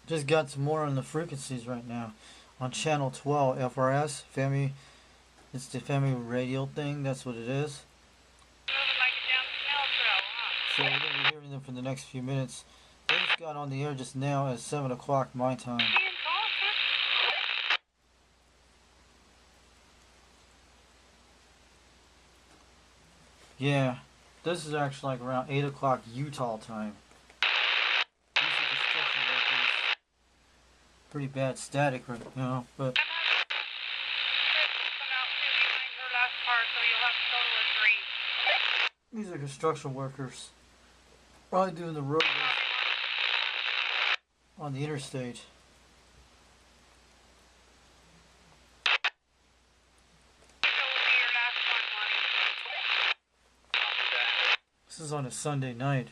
Just got some more on the frequencies right now. On channel 12, FRS, Family, it's the family radio thing, that's what it is. So we're going to be hearing them for the next few minutes. They just got on the air just now at 7 o'clock my time. Yeah, this is actually like around 8 o'clock Utah time. These are construction workers. Pretty bad static right now, but these are construction workers. Probably doing the road work on the interstate. This is on a Sunday night.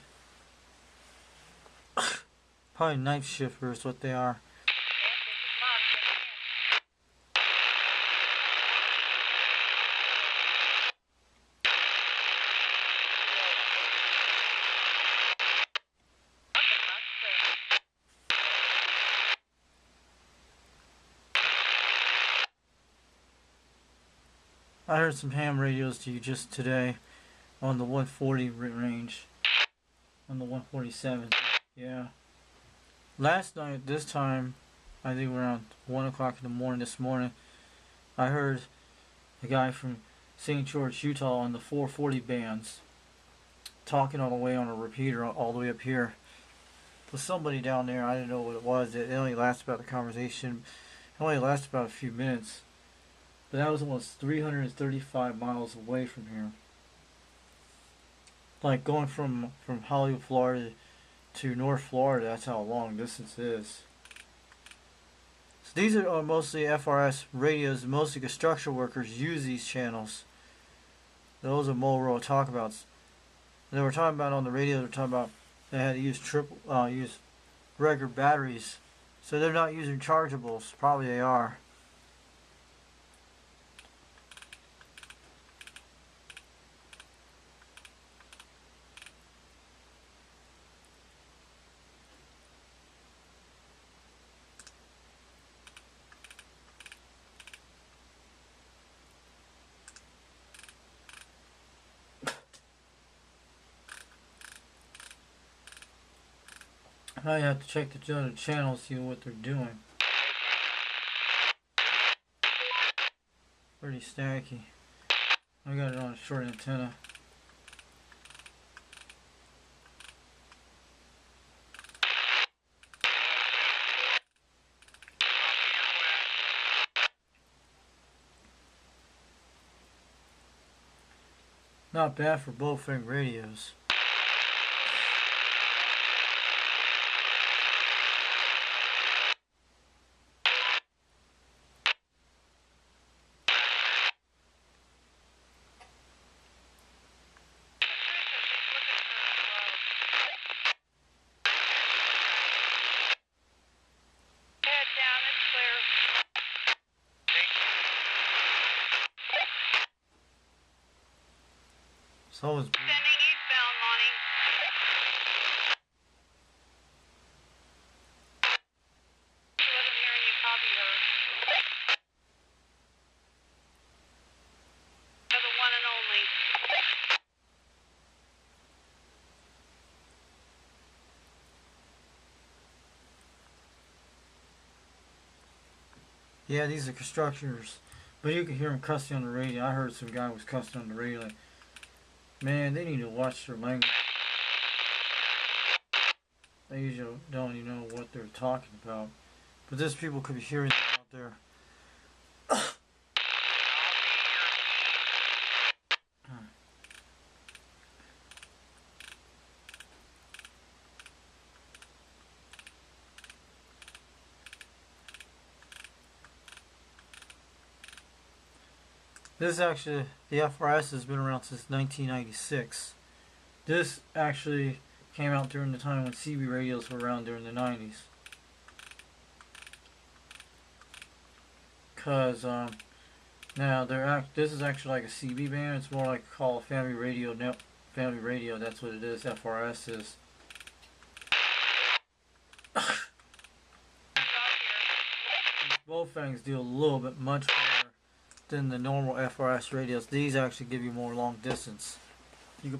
Probably night shifters, what they are. I heard some ham radios to you just today on the 140 range. On the 147. Yeah. Last night, this time, I think around 1 o'clock in the morning this morning, I heard a guy from St. George, Utah on the 440 bands talking all the way on a repeater all the way up here. With somebody down there, I didn't know what it was. It only lasted about the conversation. It only lasted about a few minutes. But that was almost 335 miles away from here. Like going from Hollywood, Florida to North Florida, that's how long distance is. So these are mostly FRS radios. Mostly construction workers use these channels. Those are Motorola talkabouts. They were talking about on the radio. They're talking about they had to use regular batteries, so they're not using chargeables. Probably they are. I have to check the other channels, see what they're doing. Pretty staticky. I got it on a short antenna. Not bad for Bowfang radios. So is Sending eastbound, Lonnie. She wasn't hearing you copy her. You're the one and only. Yeah, these are constructors, but you can hear them cussing on the radio. I heard some guy was cussing on the radio. Like, man, they need to watch their language. They usually don't even know what they're talking about. But these people could be hearing them out there. This actually, the FRS has been around since 1996. This actually came out during the time when CB radios were around during the 90s. Cause now this is actually like a CB band. It's more like called family radio. Family radio. That's what it is. FRS is. Wolffangs do a little bit much better than the normal FRS radios. These actually give you more long distance. You can,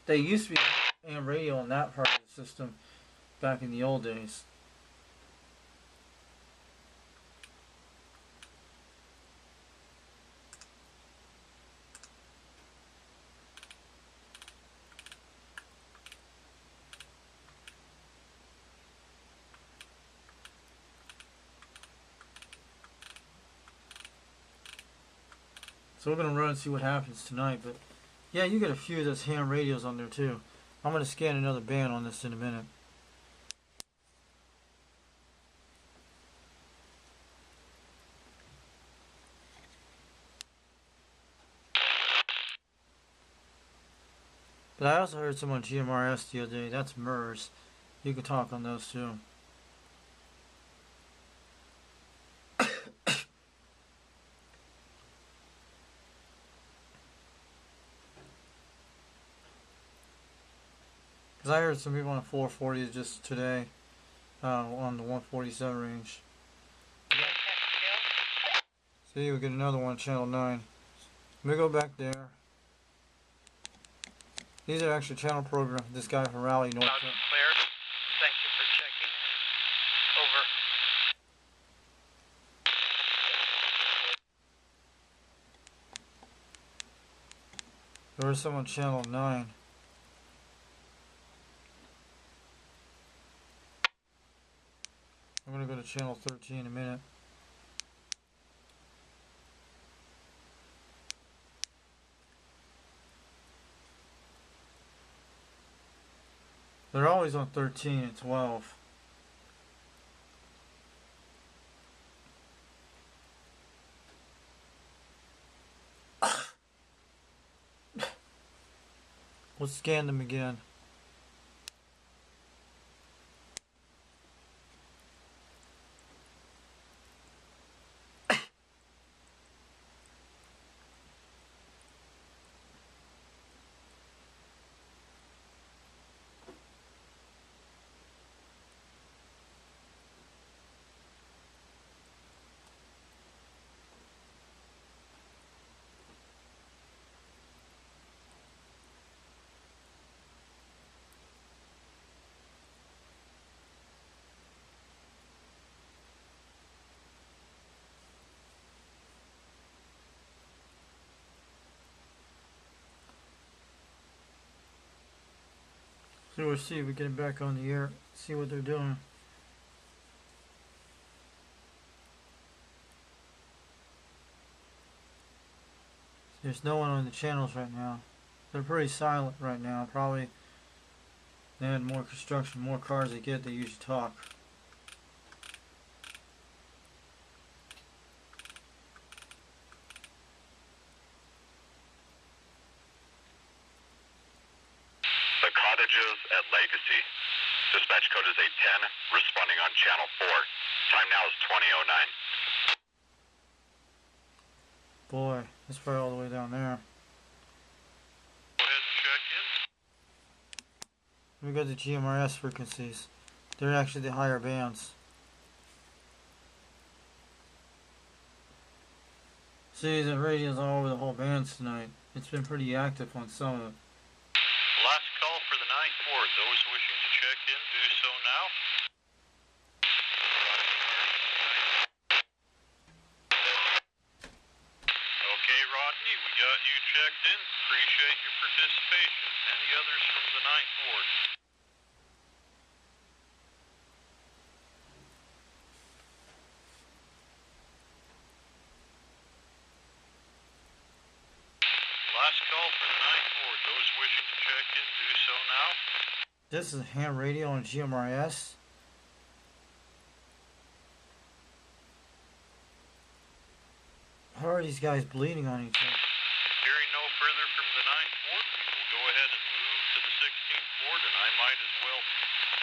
they used to be AM radio on that part of the system back in the old days. So we're going to run and see what happens tonight. But yeah, you get a few of those ham radios on there too. I'm going to scan another band on this in a minute. But I also heard some on GMRS the other day. That's MERS. You can talk on those too. Because I heard some people on 440 just today on the 147 range. See, we get another one, channel 9. Let me go back there. These are actually channel programs. This guy from Raleigh, North Carolina. Clear. Thank you for checking in. Over. There was some on channel 9. I'm going to go to channel 13 in a minute. They're always on 13 and 12. Let's scan them again. So we'll see if we get it back on the air, see what they're doing. There's no one on the channels right now. They're pretty silent right now. Probably they had more construction, more cars they get, they usually talk. At Legacy. Dispatch code is 810, responding on channel 4. Time now is 20:09. Boy, that's probably all the way down there. Go ahead and check in. We got the GMRS frequencies. They're actually the higher bands. See, the radio's all over the whole bands tonight. It's been pretty active on some of them. Last call for the 9th Ward. Those wishing to check in, do so now. Okay, Rodney, we got you checked in. Appreciate your participation. Any others from the 9th Ward? Last call for the 9th Ward. Those wishing to check in, do so now. This is ham radio on GMRS. How are these guys bleeding on each other? Hearing no further from the 9th Ward, we will go ahead and move to the 16th Ward, and I might as well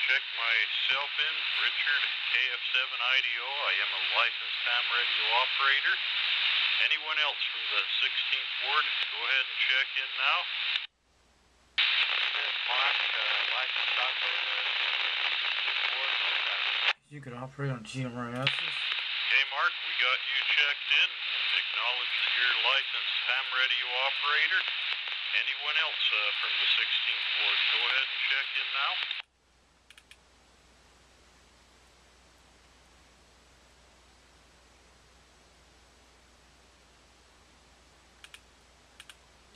check myself in. Richard, KF7IDO. I am a licensed ham radio operator. Anyone else from the 16th Ward, go ahead and check in now. Mark, licensed operator, 16th Ward, no You could operate on GMRS. Okay, Mark, we got you checked in. Acknowledge that you're a licensed ham radio operator. Anyone else from the 16th Ward, go ahead and check in now.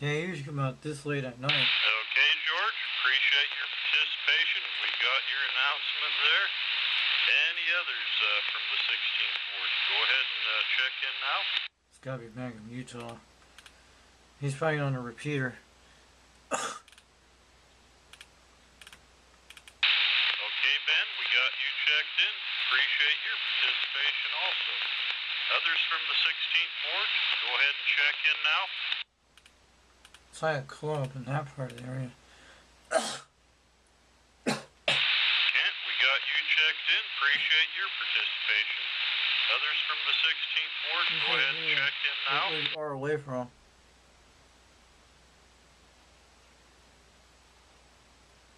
Yeah, you usually come out this late at night. Okay, George, appreciate your participation. We got your announcement there. Any others from the 16th Ward, go ahead and check in now. It's gotta be back in Utah. He's probably on a repeater. Okay, Ben, we got you checked in. Appreciate your participation also. Others from the 16th Ward, go ahead and check in now. It's like a club in that part of the area. Kent, we got you checked in. Appreciate your participation. Others from the 16th Ward, go ahead and check in now. We're far away from.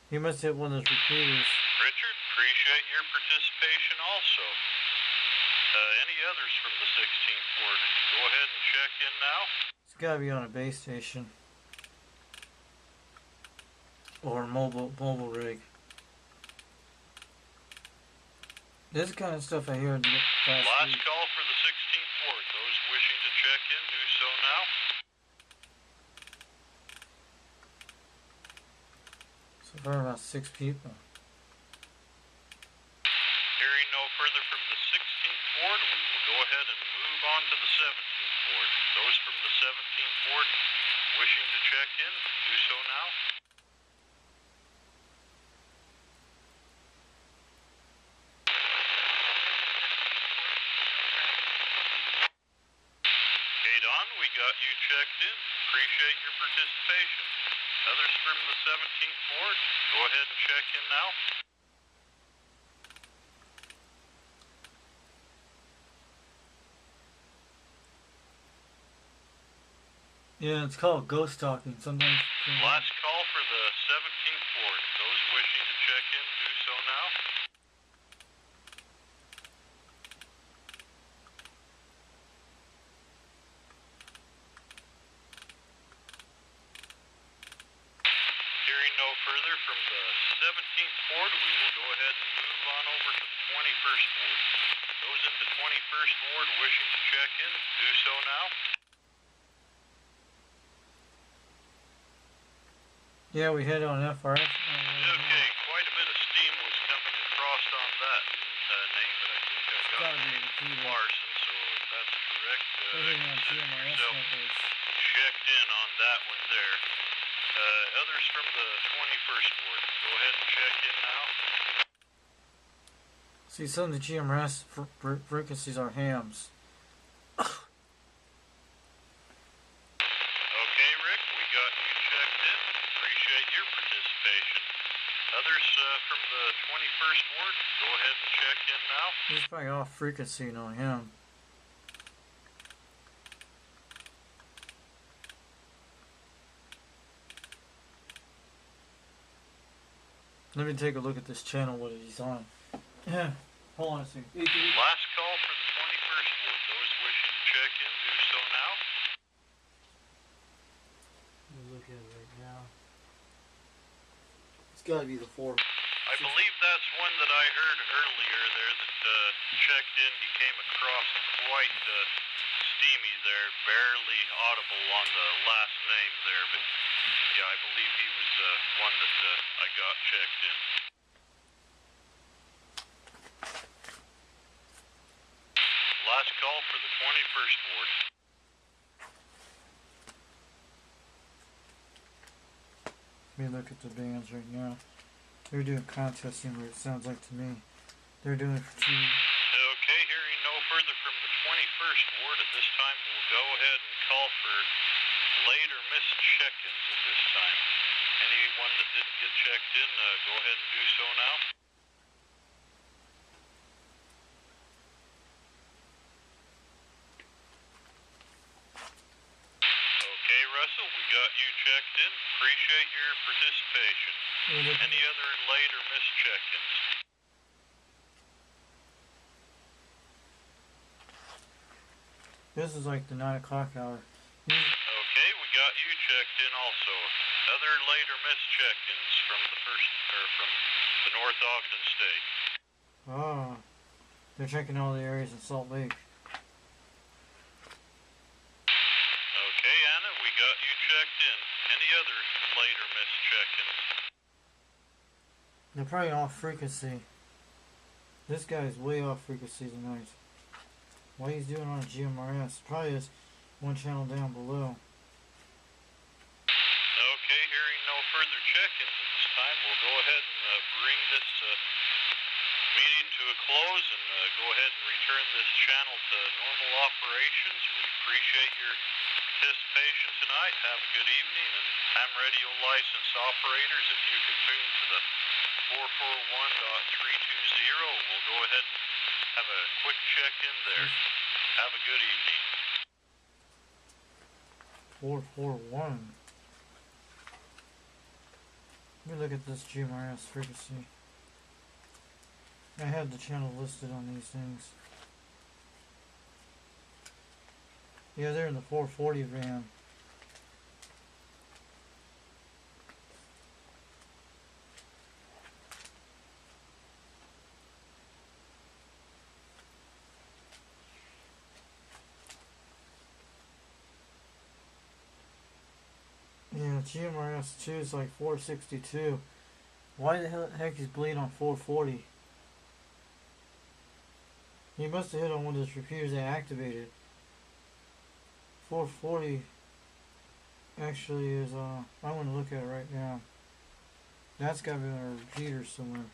He must hit one of those repeaters. Richard, appreciate your participation also. Any others from the 16th Ward, go ahead and check in now. It's gotta be on a base station. Or a mobile rig. This kind of stuff I hear in the last Last week. call for the 16th Ward. Those wishing to check in, do so now. So far about 6 people. Hearing no further from the 16th Ward, we will go ahead and move on to the 17th Ward. Those from the 17th Ward wishing to check in, do so now. Okay, Don, we got you checked in. Appreciate your participation. Others from the 17th Ward, go ahead and check in now. Yeah, it's called ghost talking. Sometimes. Last call for the 17th Ward. Those wishing to check in, do so now. Hearing no further from the 17th Ward, we will go ahead and move on over to the 21st Ward. Those in the 21st Ward wishing to check in, do so now. Yeah, we hit on FRS. Okay, quite a bit of steam was coming across on that name, but I think I got gotta be the repeater. Larson, so if that's correct, Everything on consider GMRS yourself networks. checked in on that one there. Others from the 21st Ward, go ahead and check in now. See, some of the GMRS frequencies are hams. Okay, Rick, we got you checked in. Appreciate your participation. Others from the 21st Ward, go ahead and check in now. He's probably off frequency on him. Let me take a look at this channel, what he's on. Yeah, hold on a second. Last call for the 21st Ward. Those wishing to check in, do so now. Let me look at it right now. It's gotta be the 4. I believe that's one that I heard earlier there that checked in. He came across quite steamy there, barely audible on the last name there, but yeah, I believe he was one that I got checked in. Last call for the 21st Ward. Let me look at the bands right now. They're doing contesting, what it sounds like to me. They're doing it for 2. Okay, hearing no further from the 21st Ward at this time, we'll go ahead and call for late or missed check-ins at this time. Anyone that didn't get checked in, go ahead and do so now. Okay, Russell, we got you checked in. Appreciate your participation. Any other late or missed check-ins? This is like the 9 o'clock hour. Okay, we got you checked in also. Other later missed check-ins from the North Ogden State. Oh, they're checking all the areas in Salt Lake. Okay, Anna, we got you checked in. Any other later missed check-ins? They're probably off frequency. This guy's way off frequency tonight. What he's doing on a GMRS probably is one channel down below. Okay, hearing no further check-ins at this time, we'll go ahead and bring this meeting to a close and go ahead and return this channel to normal operations. We appreciate your participation tonight. Have a good evening, and ham radio license operators, if you could tune to the 441.320, we'll go ahead and have a quick check-in there. Have a good evening. 441. Let me look at this GMRS frequency. I have the channel listed on these things. Yeah, they're in the 440 band. Yeah, GMRS 2 is like 462. Why the heck is bleeding on 440? He must have hit on one of those repeaters that activated. 440 actually is, I want to look at it right now. That's got to be on a repeater somewhere.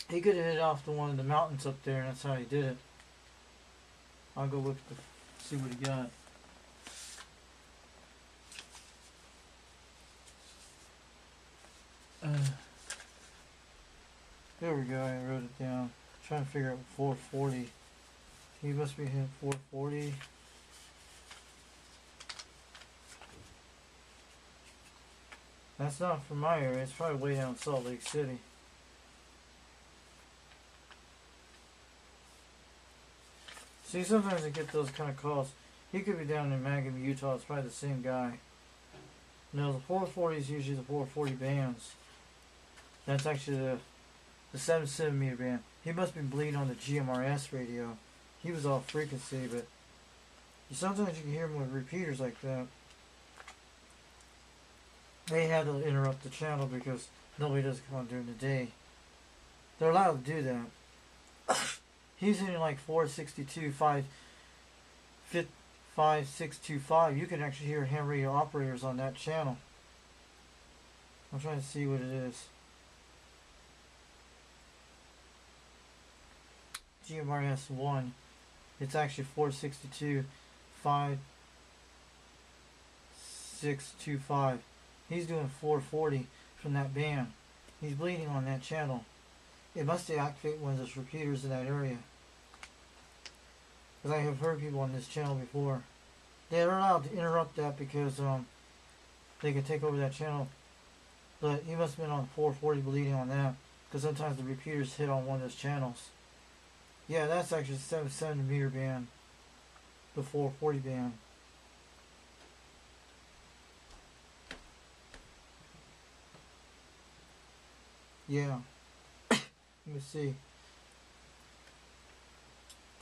He could have hit off to one of the mountains up there, and that's how he did it. I'll go look to see what he got. There we go, I wrote it down. Trying to figure out 440. He must be hitting 440. That's not from my area, it's probably way down in Salt Lake City. See, sometimes I get those kind of calls. He could be down in Magam, Utah. It's probably the same guy. No, the 440 is usually the 440 bands. That's actually the 7cm band. He must be bleeding on the GMRS radio. He was off frequency, but sometimes you can hear him with repeaters like that. They had to interrupt the channel because nobody does come on during the day. They're allowed to do that. He's hitting like 462, 5625. You can actually hear ham radio operators on that channel. I'm trying to see what it is. GMRS 1. It's actually 462, 5625. He's doing 440 from that band. He's bleeding on that channel. It must deactivate one of those repeaters in that area. Because I have heard people on this channel before. They're allowed to interrupt that because they can take over that channel. But he must have been on 440 bleeding on that. Because sometimes the repeaters hit on one of those channels. Yeah, that's actually 7cm band. The 440 band. Yeah. Let me see.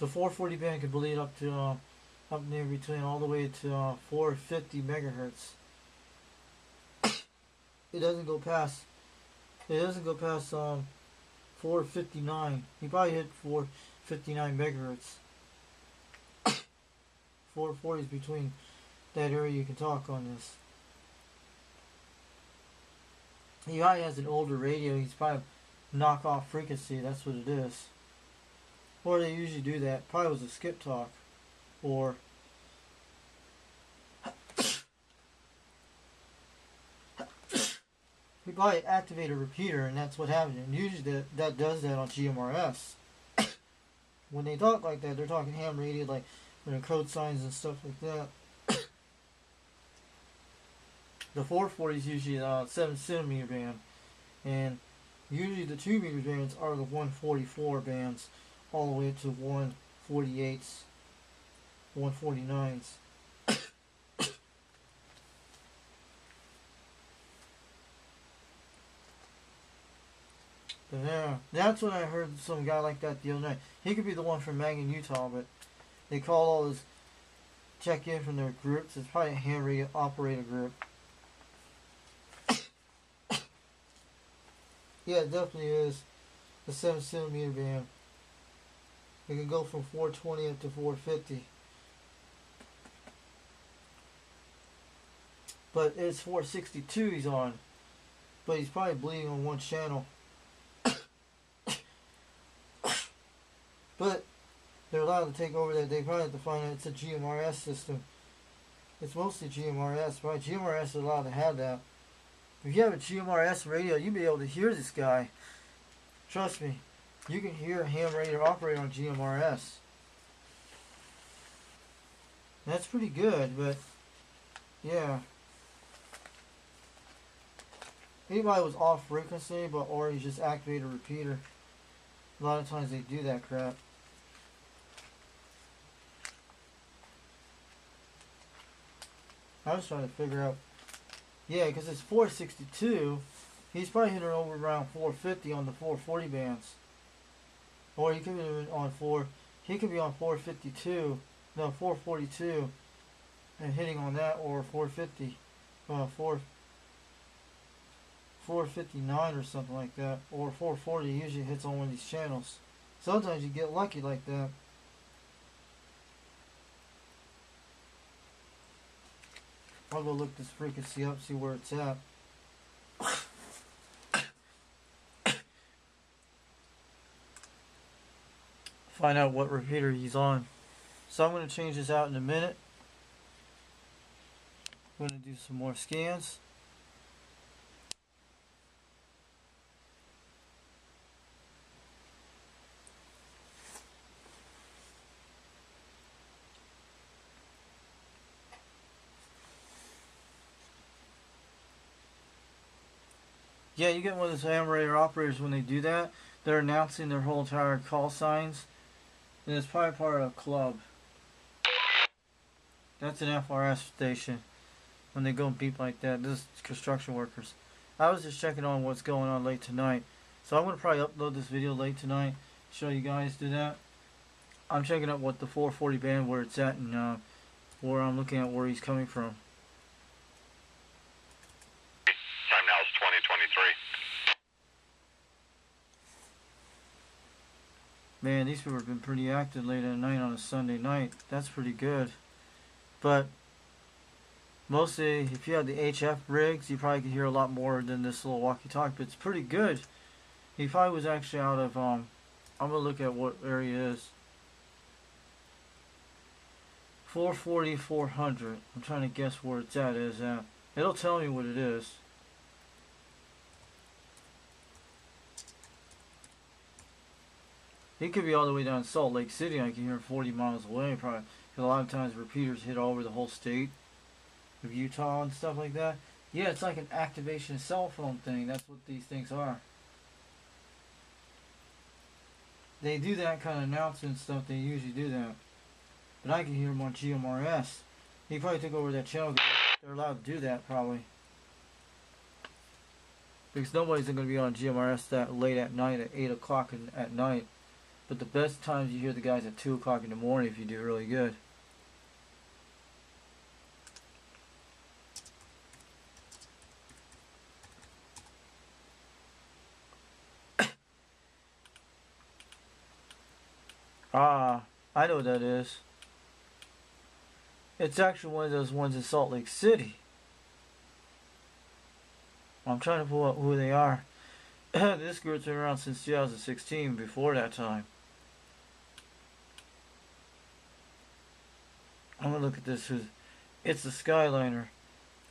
The 440 band can bleed up to up near between all the way to 450 megahertz. It doesn't go past 459. He probably hit 459 megahertz. 440 is between that area you can talk on this. He probably has an older radio. He's probably knockoff frequency. That's what it is. Or they usually do that. Probably was a skip talk. Or he probably activated a repeater, and that's what happened. And usually that does that on GMRS. When they talk like that, they're talking ham radio, like code signs and stuff like that. The 440 is usually 7cm band, and Usually the 2 meter bands are the 144 bands, all the way up to 148s, 149s. But yeah, that's what I heard some guy like that the other night. He could be the one from Mangan, Utah, but they call all this check in from their groups. It's probably a hand radio operator group. Yeah, it definitely is a 7 centimeter band. It can go from 420 up to 450. But it's 462 he's on. But he's probably bleeding on one channel. But they're allowed to take over that. They probably have to find out it's a GMRS system. It's mostly GMRS, right? GMRS is allowed to have that. If you have a GMRS radio, you'll be able to hear this guy. Trust me, you can hear a ham radio operator on GMRS. That's pretty good, but yeah. Anybody was off frequency, but or you just activate a repeater. A lot of times they do that crap. I was trying to figure out. Yeah, because it's 462. He's probably hitting over around 450 on the 440 bands. Or he could be on 4. He could be on 452. No, 442. And hitting on that, or 450. 459 or something like that. Or 440 usually hits on one of these channels. Sometimes you get lucky like that. I'll go look this frequency up, see where it's at. Find out what repeater he's on. So I'm going to change this out in a minute. I'm going to do some more scans. Yeah, you get one of those ham radio operators when they do that. They're announcing their whole entire call signs. And it's probably part of a club. That's an FRS station. When they go beep like that, this is construction workers. I was just checking on what's going on late tonight. So I'm going to probably upload this video late tonight. Show you guys do that. I'm checking out what the 440 band, where it's at, and where I'm looking at where he's coming from. Time now is 20:23. Man, these people have been pretty active late at night on a Sunday night. That's pretty good. But mostly, if you have the HF rigs, you probably can hear a lot more than this little walkie-talkie. But it's pretty good. He probably was actually out of, I'm going to look at what area it is. 440, 400. I'm trying to guess where it's at. It'll tell me what it is. He could be all the way down in Salt Lake City. I can hear 40 miles away, probably. Because a lot of times repeaters hit all over the whole state of Utah and stuff like that. Yeah, it's like an activation cell phone thing. That's what these things are. They do that kind of announcement stuff. They usually do that. But I can hear him on GMRS. He probably took over that channel. They're allowed to do that, probably. Because nobody's going to be on GMRS that late at night, at 8 o'clock at night. But the best times you hear the guys at 2 o'clock in the morning if you do really good. Ah, I know what that is. It's actually one of those ones in Salt Lake City. I'm trying to pull up who they are. This group's been around since 2016, before that time. I'm gonna look at this. It's the Skyliner.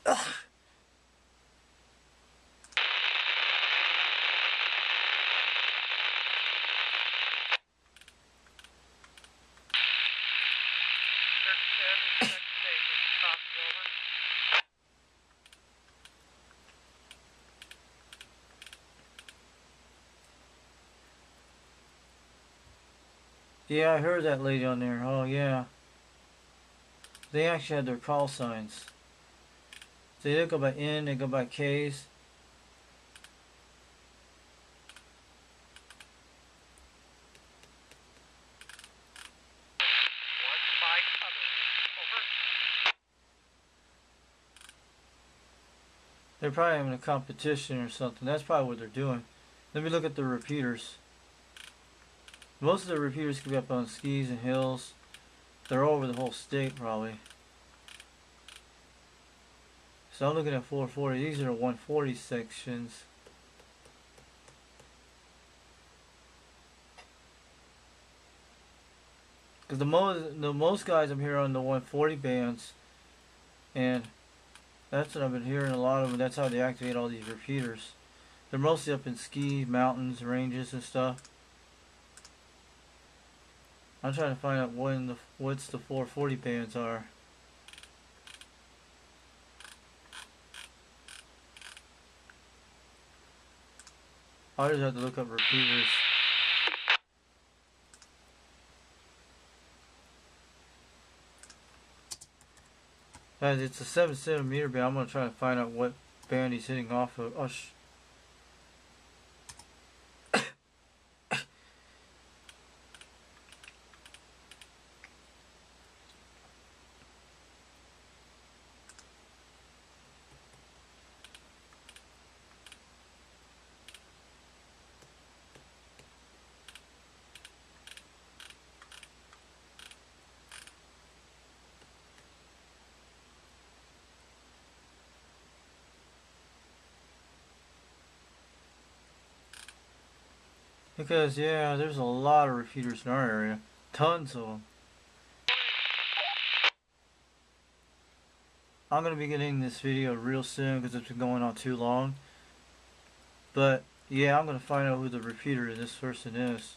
Ugh. Yeah, I heard that lady on there. Oh, yeah. They actually had their call signs. So they don't go by N, they go by Ks. They're probably having a competition or something. That's probably what they're doing. Let me look at the repeaters. Most of the repeaters could be up on skis and hills. They're all over the whole state probably. So I'm looking at 440. These are the 140 sections. Because the most guys I'm hearing on the 140 bands, and that's what I've been hearing a lot of them. That's how they activate all these repeaters. They're mostly up in ski mountains, ranges, and stuff. I'm trying to find out what's the 440 bands are. I just have to look up repeaters. Guys, it's a 7cm band. I'm gonna try to find out what band he's hitting off of. Oh, because yeah, there's a lot of repeaters in our area. Tons of them. I'm gonna be getting this video real soon because it's been going on too long. But yeah, I'm gonna find out who the repeater of this person is.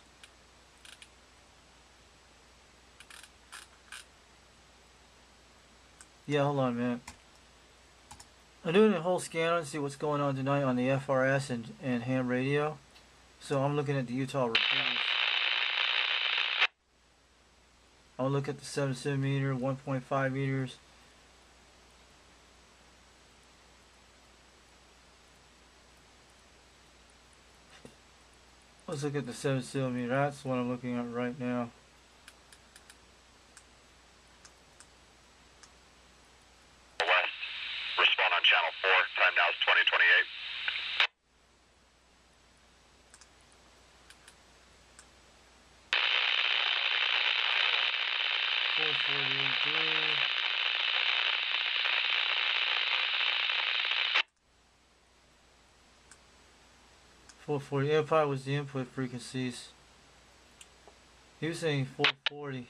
Yeah, hold on a minute. I'm doing a whole scan to see what's going on tonight on the FRS and ham radio. So I'm looking at the Utah repeaters. I'll look at the 7cm, 1.5 meters. Let's look at the 7cm. That's what I'm looking at right now. West. Respond on channel 4. Time now is 2028. 448. 440. Yeah, probably was the input frequencies. He was saying 440.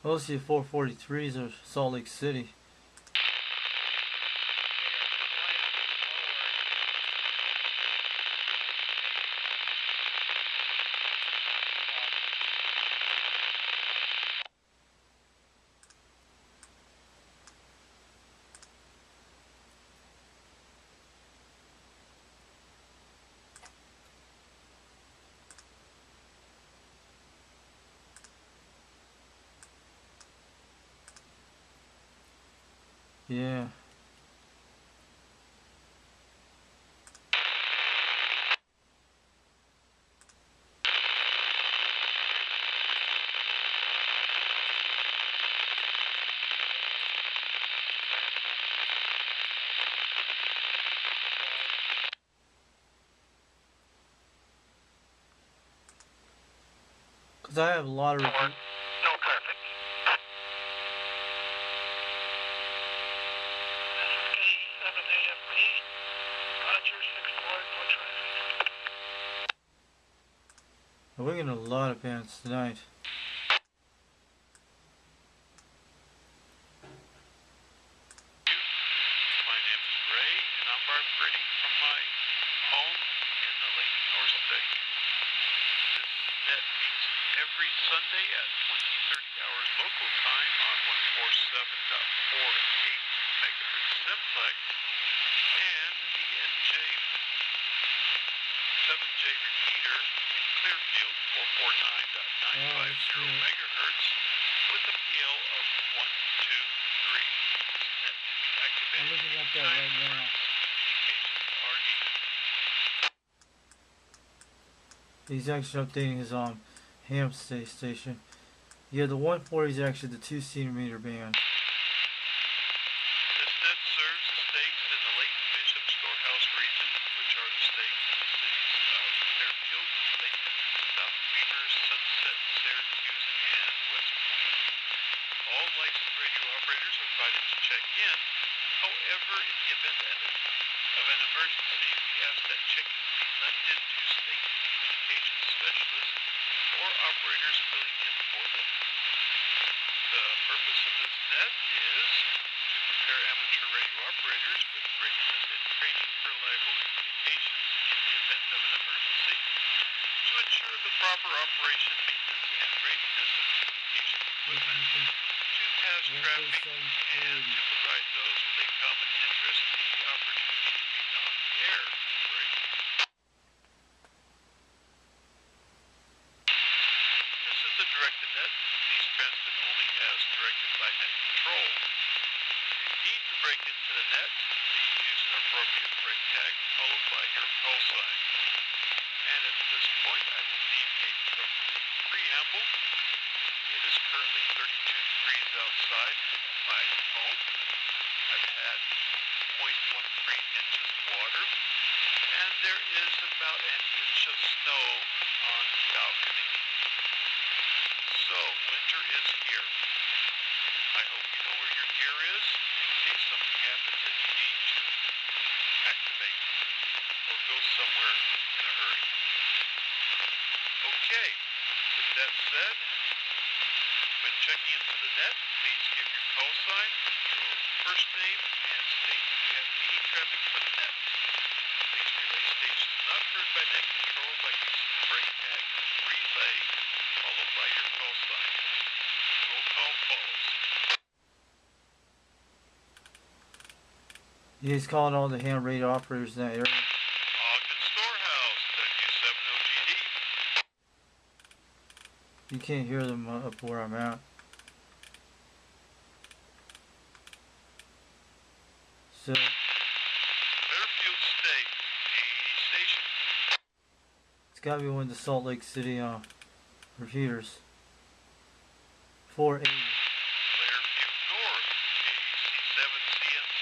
Most of the 443s are Salt Lake City. Yeah. Because I have a lot of... No traffic. This is K7AFP. Roger, 6-4, no traffic. We're getting a lot of bands tonight. My name is Ray, and I'm vibrating from my home in the Lake North State. This net means every Sunday at 20:30 hours local time on 147.48 megahertz simplex and the NJ7J repeater in Clearfield 449.950 megahertz with a PL of 123. This net to be activated I'm looking at that anytime right now. emergency communications are needed. He's actually updating his ham station. Yeah, the 140 is actually the 2 centimeter band. This net serves the stakes in the Leighton Bishop Storehouse region, which are the stakes in the cities of Fairfield, Leighton, South Weaver, Sunset, Syracuse, and West Point. All licensed radio operators are invited to check in. However, in the event of an emergency, we ask that check-in be limited to state communications specialists or operators filling in for them. The purpose of this net is to prepare amateur radio operators with readiness and training for reliable communications in the event of an emergency, to ensure the proper operation, maintenance, and readiness of communication equipment, to pass traffic, and to provide those with a common interest the opportunity to be on the air. Great. This is the directed net. Please transmit only as directed by net control. If you need to break into the net, please use an appropriate break tag followed by your call sign. And at this point, I will deviate from the preamble. It is currently 32 degrees outside my home. I've had 0.13 inches of water, and there is about an inch of snow on the balcony. So, winter is here. I hope you know where your gear is in case something happens and you need to activate or go somewhere in a hurry. Okay, with that said, when checking into the net, please give your call sign, your first name, and state if you have any traffic for the net. Please relay stations not heard by net control by using the break tag relay followed by your call sign. Roll call follows. He's calling all the ham radio operators in that area. Ogden Storehouse, W70GD. You can't hear them up where I'm at. So, Fairfield State, 80 stations. it's gotta be one of the Salt Lake City repeaters. 480. Clearfield North, KC7CNC.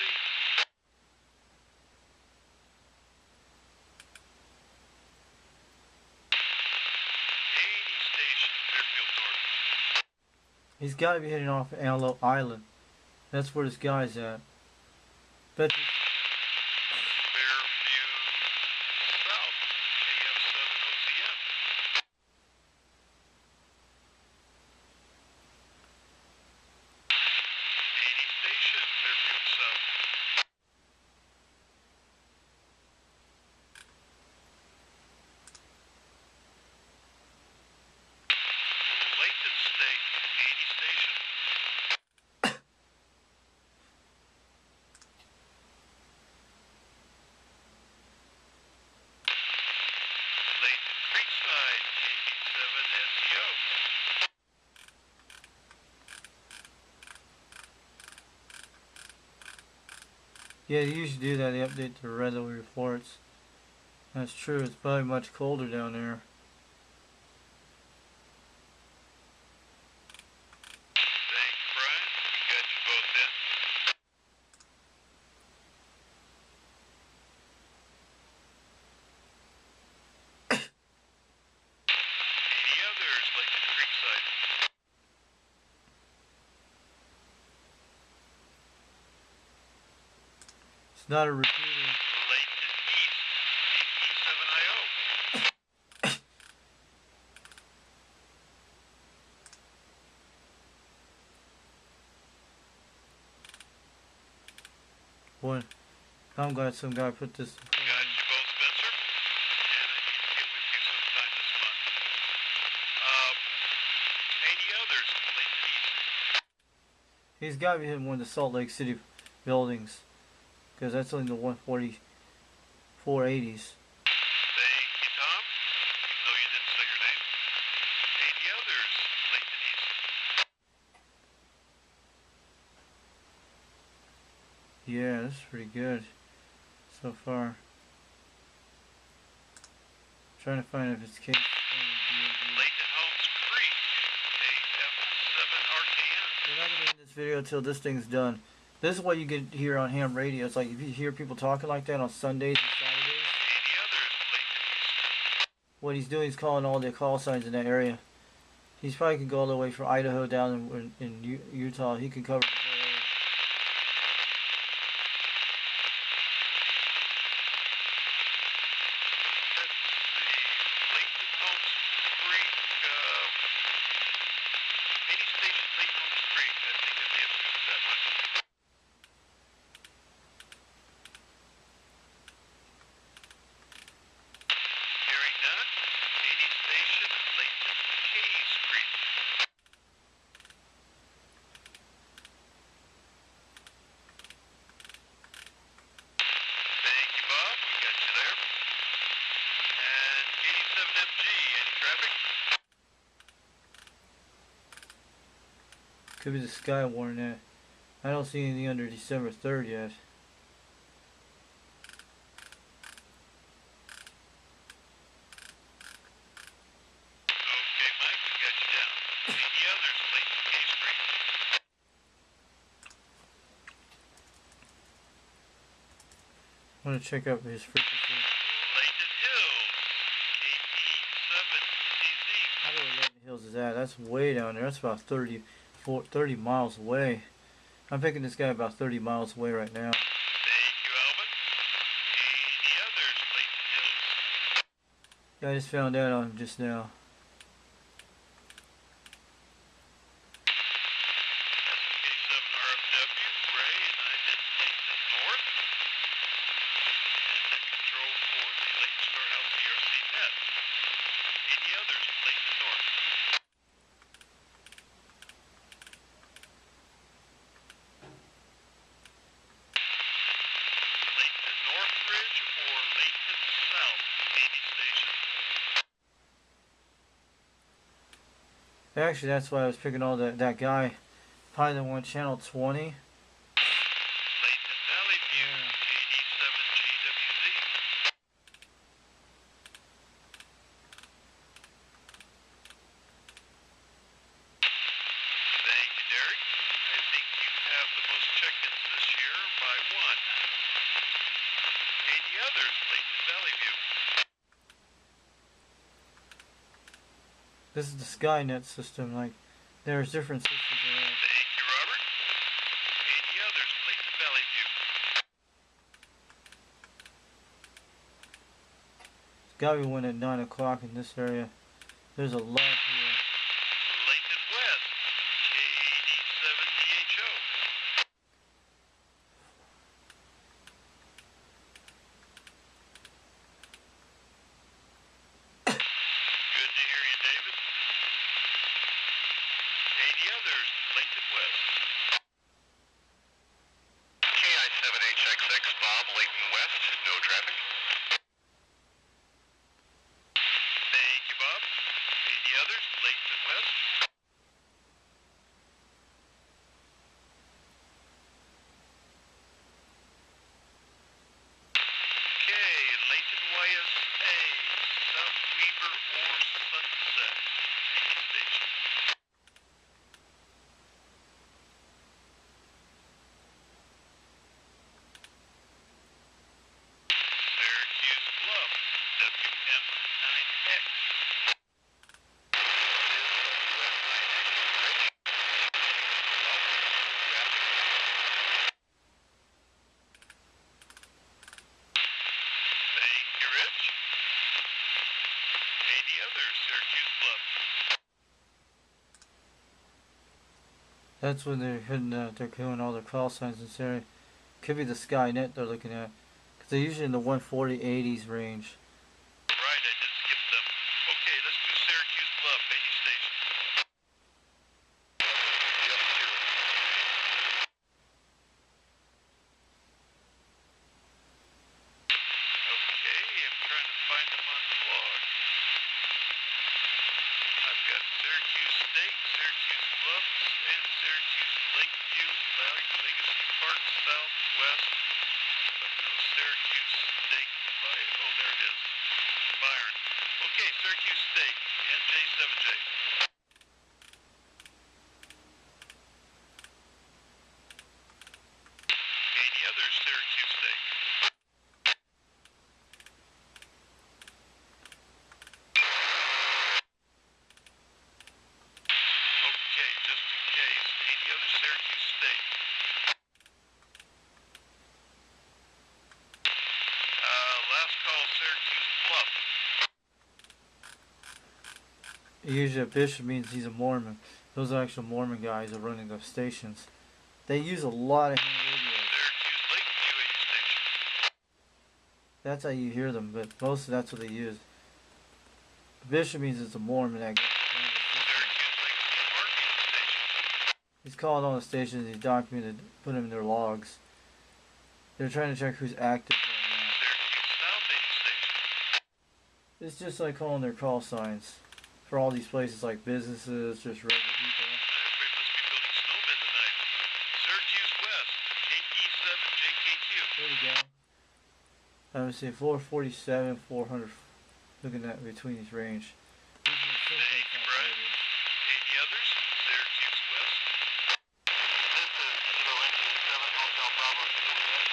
80 stations, Clearfield North. He's gotta be hitting off Antelope Island. That's where this guy's at. Bet you Fairfield South, KF7OCM. 80 station, Fairfield South. Layton State, 80 station. Layton Creekside, KV7SEO. Yeah, they usually do that. They update the red alert reports. That's true. It's probably much colder down there. Thank you, Brian. We got you both in. Any others, Layton Creekside? It's not a repeater. Layton East, KE7IO. Boy, I'm glad some guy put this. Got you both, Spencer. And I need to get with you sometime this month. He's got to be hitting one of the Salt Lake City buildings, because that's only the 140 480s. Thank you, Tom. Even though you didn't say your name. Any others, Layton East? Yeah, this is pretty good so far. Trying to find if it's case. Layton Holmes Creek, AF7RKN. We're not gonna end this video until this thing's done. This is what you get here on ham radio. It's like if you hear people talking like that on Sundays and Saturdays. Any others, Layton East? What he's doing is calling all the call signs in that area. He's probably can go all the way from Idaho down in Utah. He can cover the whole area. Let's see. Layton Holmes Creek, any station, Layton Holmes Creek. I think I may have missed that much. Hearing none. Any station, Layton Case Creek. Thank you, Bob. We got you there. And 87MG, any traffic? Could be the sky warning that. I don't see anything under December 3rd yet. Okay, Mike, we got you down. Any others, Layton Case Creek? I want to check out his frequency. Layton Hills, KP7TZ. I don't know where Layton Hills is at. That's way down there. That's about 30 miles away. I'm picking this guy about 30 miles away right now. Thank you, Alvin. Any others, Layton Hills? Yeah, I just found out on him just now. SK7RFW, Ray, and I'm in Layton North. And net control for the Layton Storehouse PRC net. Any others, Layton North? Layton Northridge or Layton South, any station? Actually, that's why I was picking all that guy. Probably the one channel 20. Layton Valley View, KD7GWZ. Thank you, Derek. I think you have the most check-ins this year by one. Any others, Layton Valley View? This is the Skynet system. Like, there's different systems around. Thank you, Robert. Any others, Layton Valley View? It's gotta be one at 9 o'clock in this area. There's a lot here. Layton West, KD7DHO. Good to hear you, David. Any others, Layton West? KI7HX6, Bob, Layton West, no traffic. Thank you, Bob. Any others, Layton West? Okay, Layton YSA, South Weaver or Sunset, any station. Syracuse Bluff, WM9X. Thank you, Rich. Any others, Syracuse Bluff? That's when they're hitting. They're killing all their call signs in this area. Could be the Skynet they're looking at. Cause they're usually in the 140-80s range. Right, I just skipped them. Okay, let's do Syracuse Bluff, any station. Syracuse State, NJ7J. Any other Syracuse State? Okay, just in case, any other Syracuse State? Last call, Syracuse Bluff. Usually a bishop means he's a Mormon. Those are actual Mormon guys that are running the stations. They use a lot of ham radios. Syracuse Lake QH station. That's how you hear them, but mostly that's what they use. Bishop means it's a Mormon that gets running the station. Syracuse Lake San Martin station. He's calling all the stations, he's documented, put them in their logs. They're trying to check who's active right now. Syracuse South 80 station. It's just like calling their call signs for all these places like businesses, just regular people. Everybody must be building snowmen tonight. Syracuse West, KE7JKQ. There we go. I would say 447, 400. Looking at between these range. These are the simplex Thank you, Brian. operators. Any others? Syracuse West. This is Kilo Engine 7 Hotel Bravo Juliet.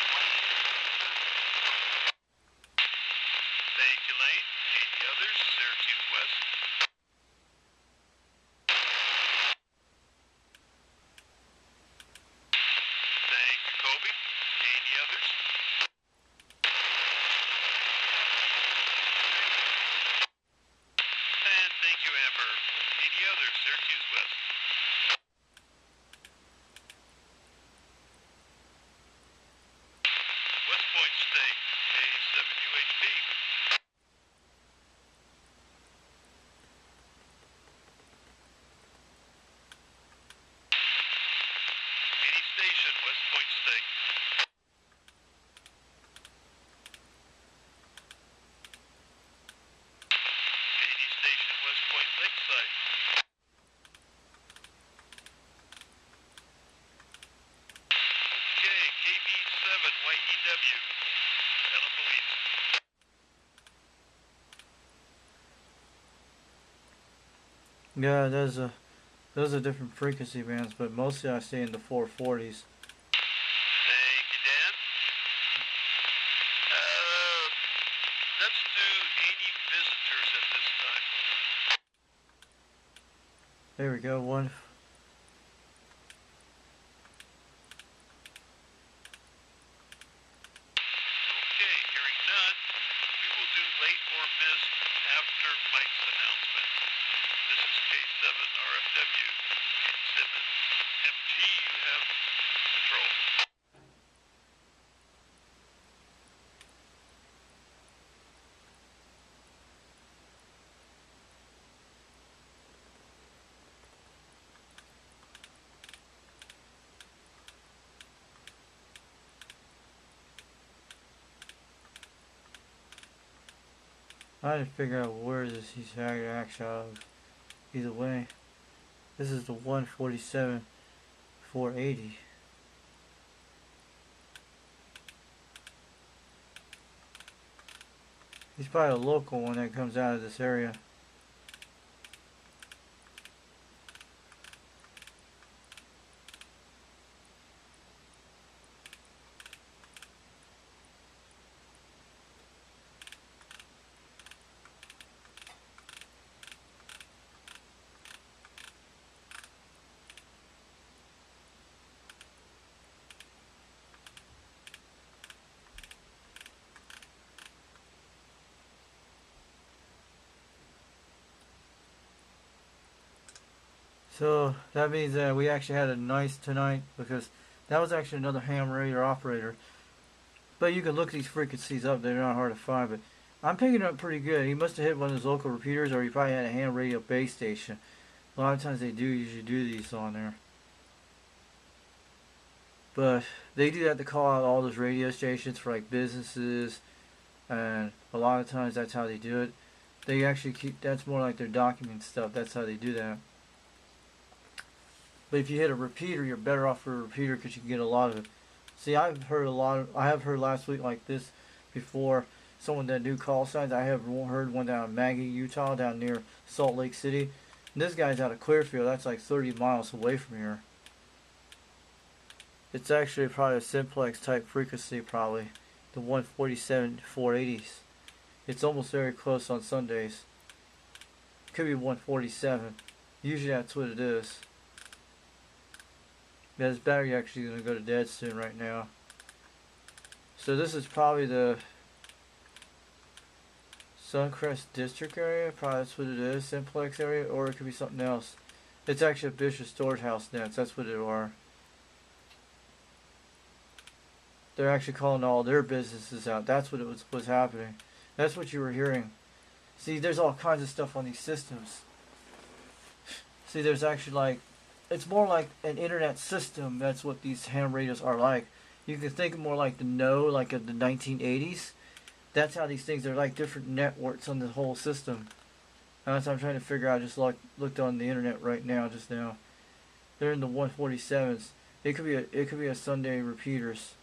Thank you, Lane. Any others? Syracuse West. Thank you, Kobe. Any others? And thank you, Amber. Any others? Syracuse West. West Point State, K7UHP. Any station, West Point State. Any station, West Point Lakeside. Okay, KB7YEW, Pelham Police. Yeah, those are different frequency bands, but mostly I stay in the 440s. Thank you, Dan. Let's do any visitors at this time. There we go, one. Okay, hearing none, we will do late or missed after Mike's announcement. This is K7RFW, K7MG, you have control. I had to figure out where this he's actually out of. Either way, this is the 147 480. He's probably a local one that comes out of this area. So that means that we actually had a nice tonight, because that was actually another ham radio operator. But you can look these frequencies up, they're not hard to find, but I'm picking it up pretty good. He must have hit one of those local repeaters, or he probably had a ham radio base station. A lot of times they usually do these on there. But they do that to call out all those radio stations for like businesses, and a lot of times that's how they do it. They actually that's more like their document stuff, that's how they do that. But if you hit a repeater, you're better off for a repeater, because you can get a lot of it. See, I have heard last week like this before, someone that do call signs. I have heard one down in Maggie, Utah, down near Salt Lake City. And this guy's out of Clearfield. That's like 30 miles away from here. It's actually probably a simplex type frequency, probably the 147-480s. It's almost very close on Sundays. Could be 147. Usually that's what it is. Yeah, this battery actually going to go to dead soon right now. So this is probably the Suncrest District area. Probably that's what it is. Simplex area. Or it could be something else. It's actually a Bishop Storage House nets. That's what it are. They're actually calling all their businesses out. That's what was happening. That's what you were hearing. See, there's all kinds of stuff on these systems. See, there's actually like, it's more like an internet system. That's what these ham radios are like. You can think of more like the like of the 1980s. That's how these things are like different networks on the whole system. And that's what I'm trying to figure out. I just looked on the internet right now, just now. They're in the 147s. It could be a Sunday repeaters.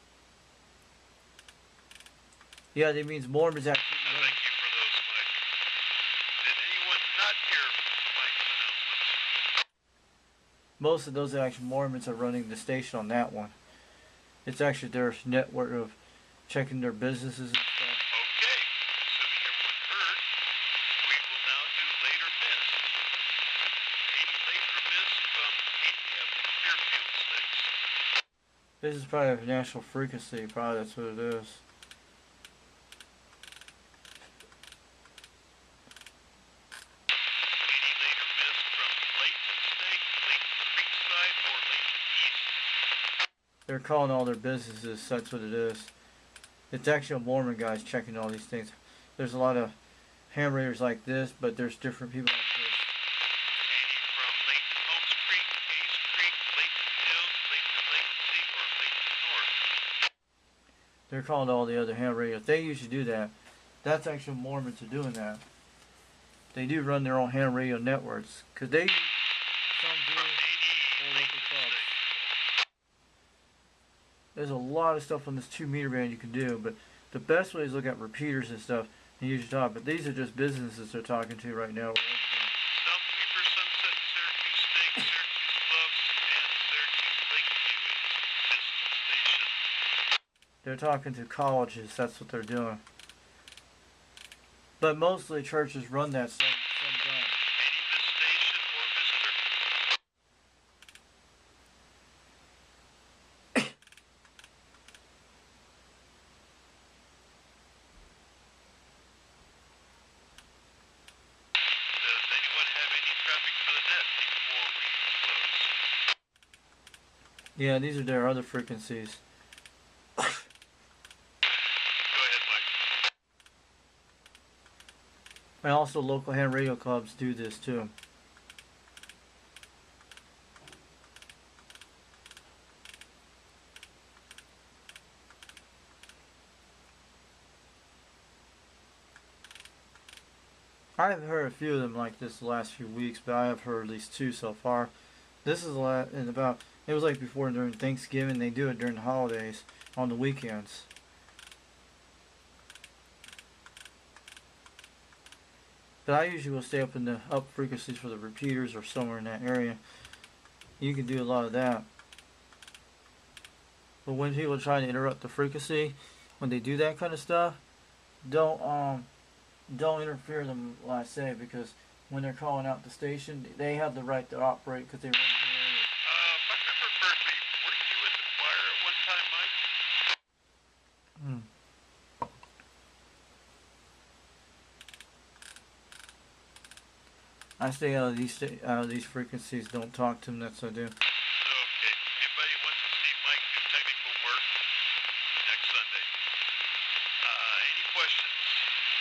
Yeah, that means Mormons actually. Thank you for those, Mike. Did anyone not hear Mike's announcements? Most of those actual Mormons are running the station on that one. It's actually their network of checking their businesses and stuff. Okay, assuming everyone heard, we will now do later mist. 80 later mist from 80 up in Clearfield States. This is probably a national frequency. Probably that's what it is. 80 later mist from Layton State, Layton Creekside, or Layton East. They're calling all their businesses. That's what it is. It's actually Mormon guys checking all these things. There's a lot of ham radios like this, but there's different people like this. 80 from Layton Holmes Creek, Hayes Creek, Layton Hills, Layton Latency, or Layton North. They're calling all the other ham radios. They usually do that. That's actually Mormons are doing that. They do run their own ham radio networks. Cause they some do From 80 or local Layton clubs. State. There's a lot of stuff on this 2 meter band you can do, but the best way is look at repeaters and stuff and use your talk. But these are just businesses they're talking to right now. South Weaver, Sunset, Syracuse State, Syracuse Bluffs, and Syracuse Lakeview business station. They're talking to colleges. That's what they're doing. But mostly churches run that. Some don't. 80 this station or visitor. Does anyone have any traffic for the net before we close? Yeah, these are their other frequencies. Go ahead, Mike. And also local ham radio clubs do this too. I've heard a few of them like this the last few weeks, but I have heard at least 2 so far. This is in about, it was like before during Thanksgiving. They do it during the holidays on the weekends. But I usually will stay up in the up frequencies for the repeaters or somewhere in that area. You can do a lot of that. But when people try to interrupt the frequency, when they do that kind of stuff, don't interfere with them, like I say, because when they're calling out the station, they have the right to operate because they run the area. If I remember correctly, weren't you in the choir at one time, Mike? I stay out of these frequencies. Don't talk to them. That's what I do. Okay. Anybody wants to see Mike do technical work next Sunday? Any questions?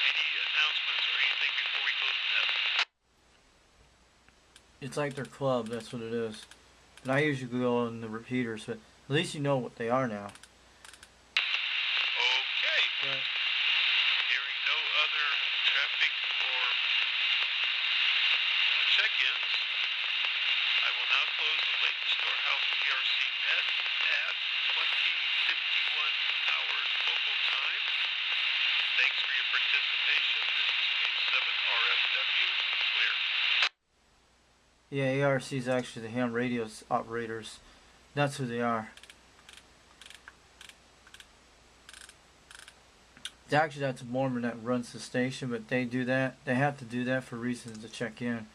Any announcements or anything before we close the net? It's like their club. That's what it is. But I usually go on the repeaters. But at least you know what they are now. Okay. But Hearing no other traffic or check-ins, I will now close the Layton Storehouse PRC net at 20:51 hours local time. Thanks for your participation. This is A7 RFW, clear. Yeah, ARC is actually the ham radio operators. That's who they are. Actually, that's a Mormon that runs the station, but they do that. They have to do that for reasons to check in.